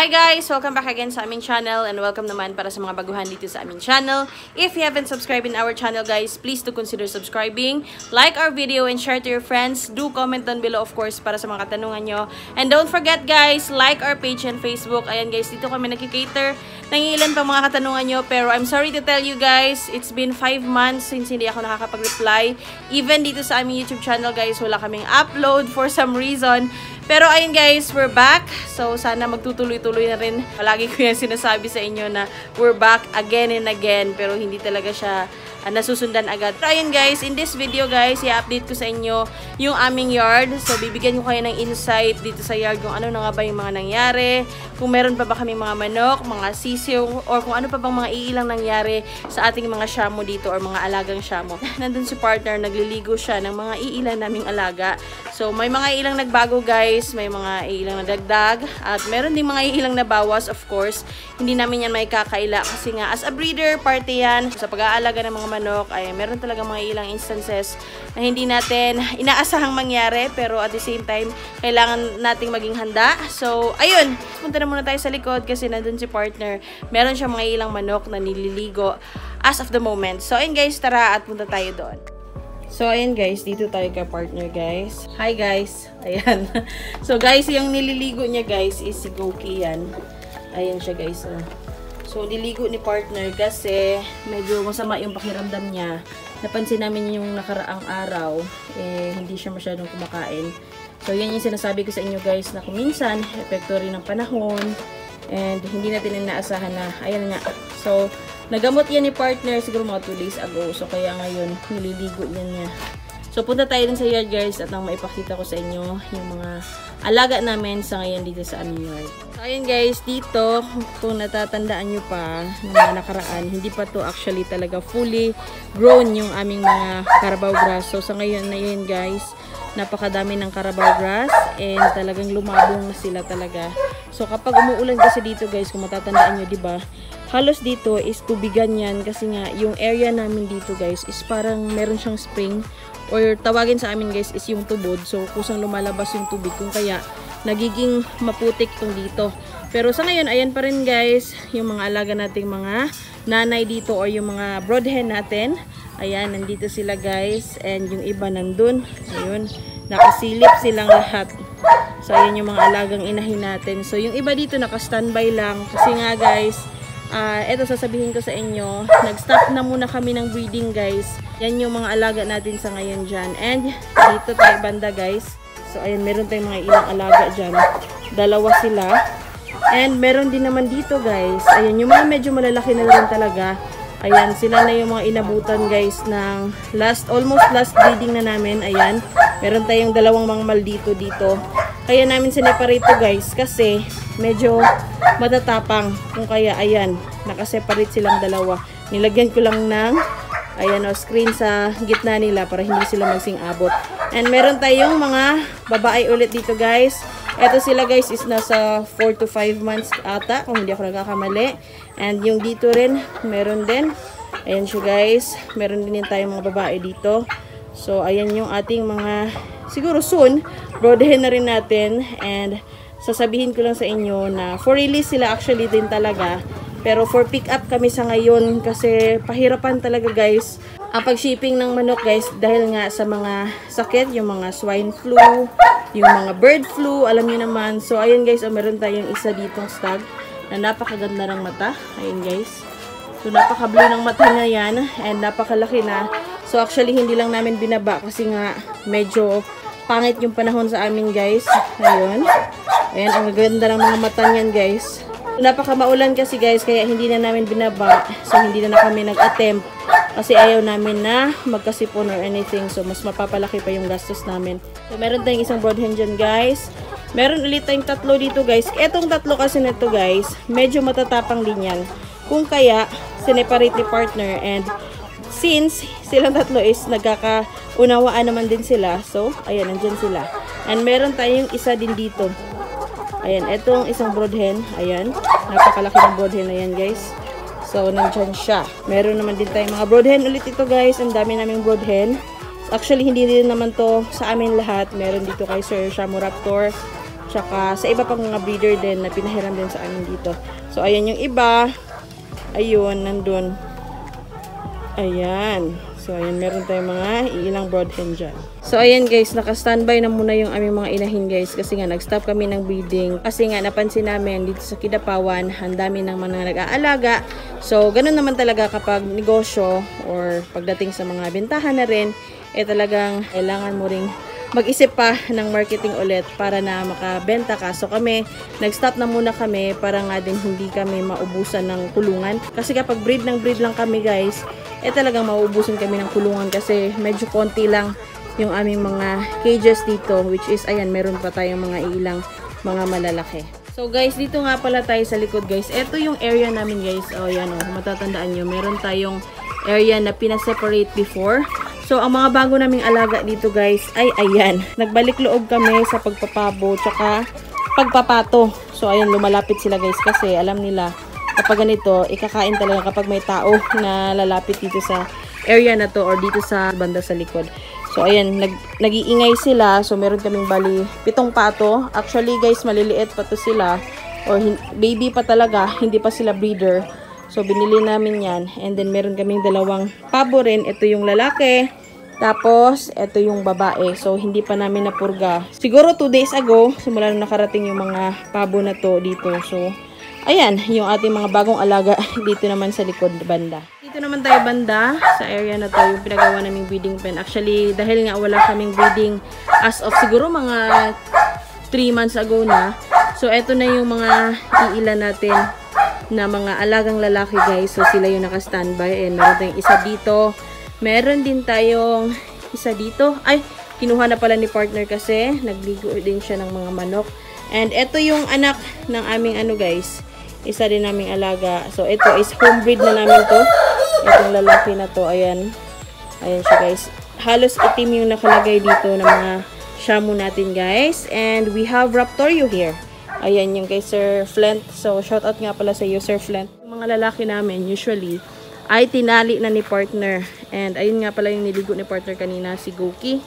Hi guys! Welcome back again sa aming channel and welcome naman para sa mga baguhan dito sa aming channel. If you haven't subscribed in our channel guys, please do consider subscribing. Like our video and share to your friends. Do comment down below of course para sa mga katanungan nyo. And don't forget guys, like our page and Facebook. Ayan guys, dito kami nagkikater ng ilan pang mga katanungan nyo. Pero I'm sorry to tell you guys, it's been 5 months since hindi ako nakakapag-reply. Even dito sa aming YouTube channel guys, wala kaming upload for some reason. Pero ayun guys, we're back. So sana magtutuloy-tuloy na rin. Palagi ko yan sinasabi sa inyo na we're back again and again. Pero hindi talaga siya nasusundan agad. Pero ayun guys, in this video guys, i-update ko sa inyo yung aming yard. So bibigyan ko kayo ng insight dito sa yard kung ano na nga ba yung mga nangyari. Kung meron pa ba kami mga manok, mga sisiw, or kung ano pa bang mga iilang nangyari sa ating mga shamo dito or mga alagang shamo. Nandun si partner, nagliligo siya ng mga iilang naming alaga. So may mga ilang nagbago guys, may mga iilang nadagdag, at meron din mga iilang nabawas of course. Hindi namin yan may kakaila kasi nga as a breeder, parte yan. Sa pag-aalaga ng mga manok ay meron talaga mga ilang instances na hindi natin inaasahang mangyari, pero at the same time, kailangan nating maging handa. So ayun, punta na muna tayo sa likod kasi nandun si partner. Meron siya mga ilang manok na nililigo as of the moment. So ayun guys, tara at punta tayo doon. So, ayan guys, dito tayo kay partner guys. Hi guys, ayan. So guys, yung nililigo niya guys is si Goki yan. Ayan siya guys. So, niligo ni partner kasi medyo masama yung pakiramdam niya. Napansin namin yung nakaraang araw, hindi siya masyadong kumakain. So, yan yung sinasabi ko sa inyo guys na kung minsan, epekto rin ng panahon and hindi natin inaasahan na, ayan nga. So, nagamot yan ni partner siguro mga 2 days ago. So, kaya ngayon, nililigo niya. So, punta tayo din sa yard guys at nang maipakita ko sa inyo yung mga alaga namin sa ngayon dito sa aming yard. So, ayun guys, dito, kung natatandaan nyo pa, ng mga nakaraan, hindi pa to actually talaga fully grown yung aming mga Carabao grass. So, sa ngayon na yun guys, napakadami ng Carabao grass and talagang lumabong na sila talaga. So, kapag umuulan kasi dito guys, kung matatandaan nyo, diba, halos dito is tubigan yan kasi nga yung area namin dito guys is parang meron siyang spring or tawagin sa amin guys is yung tubod. So kusang lumalabas yung tubig kung kaya nagiging maputik tong dito. Pero sa ngayon ayan pa rin guys yung mga alaga nating mga nanay dito or yung mga broodhen natin. Ayan, nandito sila guys and yung iba nandun. Ayun, nakasilip silang lahat. So ayan yung mga alagang inahin natin. So yung iba dito naka-standby lang kasi nga guys, eto sasabihin ko sa inyo, nag-stop na muna kami ng breeding guys. Yan yung mga alaga natin sa ngayon dyan. And dito tayo banda guys. So ayan, meron tayong mga ilang alaga dyan. Dalawa sila. And meron din naman dito guys. Ayan, yung mga medyo malalaki na rin talaga. Ayan, sila na yung mga inabutan guys ng almost last breeding na namin. Ayan, meron tayong dalawang mga maldito dito. Kaya namin sineparate to guys kasi medyo matatapang. Kung kaya ayan, nakaseparate silang dalawa. Nilagyan ko lang ng ayan o, screen sa gitna nila para hindi sila magsing-abot. And meron tayong mga babae ulit dito guys. Ito sila guys is nasa 4 to 5 months ata kung hindi ako nagkakamali. And yung dito rin, meron din. Ayan siya guys. Meron din tayong mga babae dito. So ayan yung ating mga siguro soon, broodhen na rin natin. And sasabihin ko lang sa inyo na for release sila actually din talaga. Pero for pick up kami sa ngayon kasi pahirapan talaga guys ang pag-shipping ng manok guys dahil nga sa mga sakit, yung mga swine flu, yung mga bird flu, alam niyo naman. So ayun guys, meron tayong isa ditong stag na napakaganda ng mata. Ayun guys. So napaka-blue ng mata na yan and napakalaki na. So actually hindi lang namin binaba kasi nga medyo pangit yung panahon sa amin guys. Ayun. Ayan, ang ganda ng mga mata niyan guys. Napaka-maulan kasi guys, kaya hindi na namin binaba. So hindi na kami nag-attempt kasi ayaw namin na magkasipon or anything. So mas mapapalaki pa yung gastos namin. So meron tayong isang broodhen dyan guys. Meron ulit tayong tatlo dito guys. Etong tatlo kasi nito guys, medyo matatapang din yan. Kung kaya, sineparate ni partner and since silang tatlo is nagkakaunawaan naman din sila. So, ayan, nandyan sila. And meron tayong isa din dito. Ayan, etong isang broodhen. Ayan, napakalaki ng broodhen na yan guys. So, nandyan siya. Meron naman din tayong mga broodhen ulit ito guys. Ang dami naming broodhen. Actually, hindi din naman to sa amin lahat. Meron dito kay Sir Shamo Raptor. Tsaka sa iba pang mga breeder din na pinahiram din sa amin dito. So, ayan yung iba. Ayun, nandun. Ayan. So, ayan, meron tayong mga ilang brood hen dyan. So, ayan guys, naka-standby na muna yung aming mga inahin guys. Kasi nga, nag-stop kami ng breeding. Kasi nga, napansin namin dito sa Kidapawan, ang dami ng mga nag-aalaga. So, ganun naman talaga kapag negosyo or pagdating sa mga bentahan na rin, talagang kailangan mo ring mag-isip pa ng marketing ulit para na makabenta ka. So kami, nag-stop na muna kami para nga din hindi kami maubusan ng kulungan. Kasi kapag breed lang kami guys, talagang maubusan kami ng kulungan kasi medyo konti lang yung aming mga cages dito, which is, ayan, meron pa tayong mga ilang mga malalaki. So guys, dito nga pala tayo sa likod guys. Ito yung area namin guys. O yan o, matatandaan nyo, meron tayong area na pinaseparate before. So, ang mga bago naming alaga dito guys, ay ayan. Nagbalik loob kami sa pagpapabo, tsaka pagpapato. So, ayan, lumalapit sila guys kasi alam nila kapag ganito, ikakain talaga kapag may tao na lalapit dito sa area na to or dito sa banda sa likod. So, ayan, nag-iingay sila. So, meron kaming bali 7 pato. Actually guys, maliliit pa to sila. Or baby pa talaga, hindi pa sila breeder. So, binili namin yan. And then, meron kaming 2 pabo rin. Ito yung lalaki. Tapos, ito yung babae. So, hindi pa namin napurga. Siguro 2 days ago, simula nung nakarating yung mga pabo na to dito. So, ayan, yung ating mga bagong alaga dito naman sa likod banda. Dito naman tayo banda, sa area na to, yung pinagawa naming breeding pen. Actually, dahil nga wala kaming breeding as of siguro mga 3 months ago na. So, ito na yung mga iilan natin na mga alagang lalaki guys. So, sila yung naka-standby. And meron tayong isa dito. Meron din tayong isa dito. Ay, kinuha na pala ni partner kasi nagligo din siya ng mga manok. And ito yung anak ng aming ano guys. Isa din naming alaga. So, ito is homebreed na namin to. Itong lalaki na to. Ayan. Ayan siya guys. Halos itim yung nakalagay dito ng mga shamu natin guys. And we have Raptorio here. Ayan yung kay Sir Flint. So, shoutout nga pala sa iyo Sir Flint. Yung mga lalaki namin usually ay tinali na ni partner. And ayun nga pala yung niligo ni partner kanina, si Goki.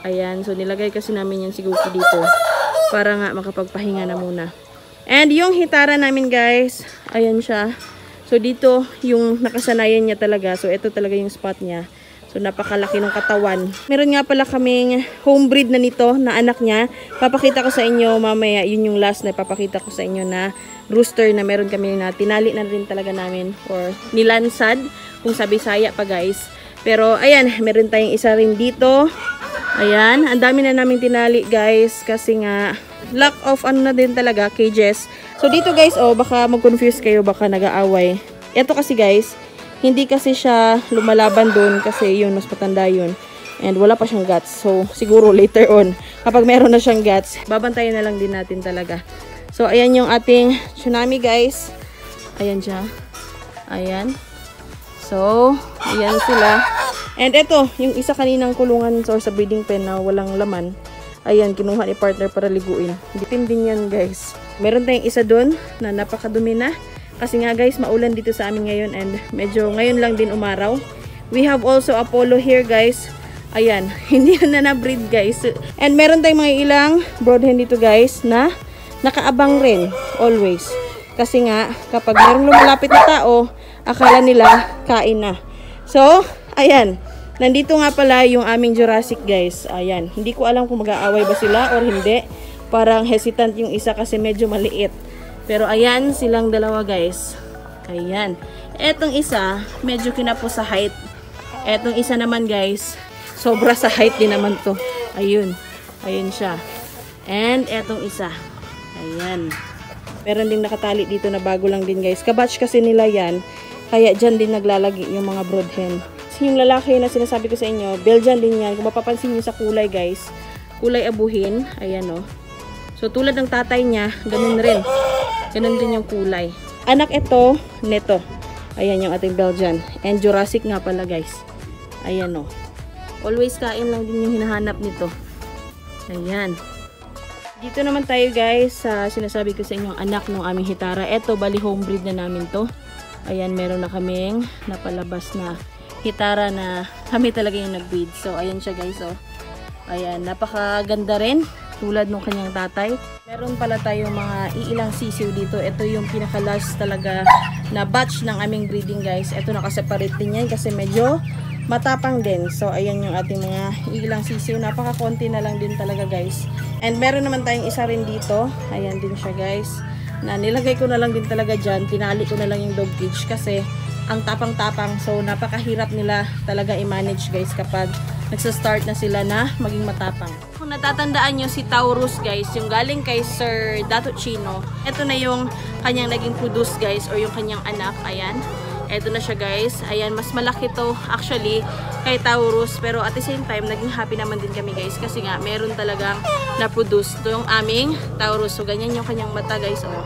Ayan, so nilagay kasi namin yung si Goki dito para nga makapagpahinga na muna. And yung hitara namin guys, ayan siya. So dito yung nakasanayan niya talaga. So ito talaga yung spot niya. So napakalaki ng katawan. Meron nga pala kaming homebreed na nito na anak niya. Papakita ko sa inyo mamaya. Yun yung last na papakita ko sa inyo na rooster na meron kami na tinali na rin talaga namin or nilansad kung sa Bisaya pa guys. Pero ayan, meron tayong isa rin dito. Ayan, ang dami na namin tinali guys kasi nga lack of ano na din talaga, cages. So dito guys, oh, baka mag-confuse kayo, baka nag-aaway. Ito kasi guys, hindi kasi siya lumalaban doon kasi yun, mas patanda yun. And wala pa siyang guts. So siguro later on, kapag meron na siyang guts, babantayan na lang din natin talaga. So ayan yung ating tsunami guys. Ayan siya. Ayan. So, ayan sila. And ito, yung isa kaninang kulungan or sa breeding pen na walang laman. Ayan, kinuha ni partner para liguin. Bitin din yan guys. Meron tayong isa doon na napakadumi na. Kasi nga guys, maulan dito sa amin ngayon and medyo ngayon lang din umaraw. We have also Apollo here guys. Ayan, hindi na na-breed guys. And meron tayong mga ilang broadhen dito guys na nakaabang rin always. Kasi nga, kapag merong lumalapit na tao, akala nila kain na. So, ayan. Nandito nga pala yung aming Jurassic guys. Ayan. Hindi ko alam kung mag-aaway ba sila or hindi. Parang hesitant yung isa kasi medyo maliit. Pero ayan silang dalawa guys. Ayan. Etong isa, medyo kinapo sa height. Etong isa naman guys, sobra sa height din naman to. Ayun. Ayun siya. And etong isa. Ayan. Meron ding nakatali dito na bago lang din guys. Kabatch kasi nila yan. Kaya dyan din naglalagi yung mga broodhen. Yung lalaki na sinasabi ko sa inyo, Belgian din yan. Kung mapapansin nyo sa kulay guys, kulay abuhin. Ayan o. So tulad ng tatay niya, ganun rin. Ganun din yung kulay. Anak ito, neto. Ayan yung ating Belgian. And Jurassic nga pala guys. Ayan o. Always kain lang din yung hinahanap nito. Ayan. Dito naman tayo guys sa sinasabi ko sa inyo anak ng aming hitara. Ito bali homebreed na namin to. Ayan, meron na kaming napalabas na hitara na kami talaga yung nag-breed. So, ayan siya guys, oh. Ayan, napakaganda rin. katulad ng kanyang tatay. Meron pala tayong mga iilang sisiw dito. Ito yung pinaka-last talaga na batch ng aming breeding guys. Ito nakaseparate din yan kasi medyo matapang din. So, ayan yung ating mga ilang sisiw. Napaka-konti na lang din talaga guys. And meron naman tayong isa rin dito. Ayan din siya guys. Na nilagay ko na lang din talaga dyan. Tinali ko na lang yung dog cage kasi ang tapang-tapang. So, napakahirap nila talaga i-manage guys kapag nagsa-start na sila na maging matapang. Kung natatandaan nyo si Taurus guys, yung galing kay Sir Dato Chino. Ito na yung kanyang naging produce guys or yung kanyang anak. Ayan. Ito na siya guys. Ayan, mas malaki to actually kay Taurus. Pero at the same time, naging happy naman din kami guys. Kasi nga, meron talagang na-produce to yung aming Taurus. So, ganyan yung kanyang mata guys. Oh.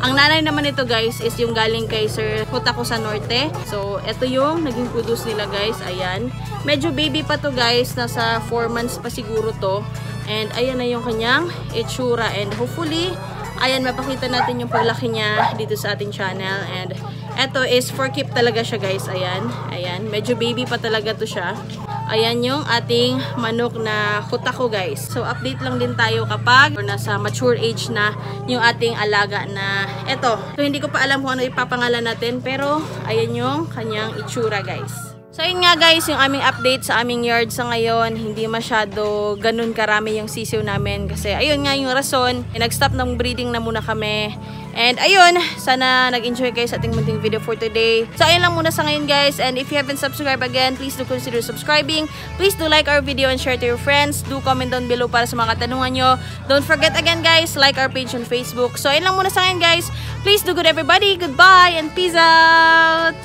Ang nanay naman ito guys is yung galing kay Sir Hutako sa Norte. So, ito yung naging produce nila guys. Ayan. Medyo baby pa to guys. Nasa 4 months pa siguro to. And ayan na yung kanyang itsura. And hopefully, ayan, mapakita natin yung paglaki niya dito sa ating channel. And ito is for keep talaga siya guys. Ayan. Ayan. Medyo baby pa talaga to siya. Ayan yung ating manok na Hutako guys. So update lang din tayo kapag nasa mature age na yung ating alaga na ito. So hindi ko pa alam kung ano ipapangalan natin. Pero ayan yung kanyang itsura guys. So yun nga guys, yung aming update sa aming yard sa ngayon, hindi masyado ganun karami yung sisiw namin kasi ayun nga yung rason, nag-stop ng breeding na muna kami. And ayun, sana nag-enjoy kayo sa ating munting video for today. So ayun lang muna sa ngayon guys, and if you haven't subscribed again, please do consider subscribing. Please do like our video and share to your friends. Do comment down below para sa mga katanungan nyo. Don't forget again guys, like our page on Facebook. So ayun lang muna sa ngayon guys. Please do good everybody. Goodbye and peace out!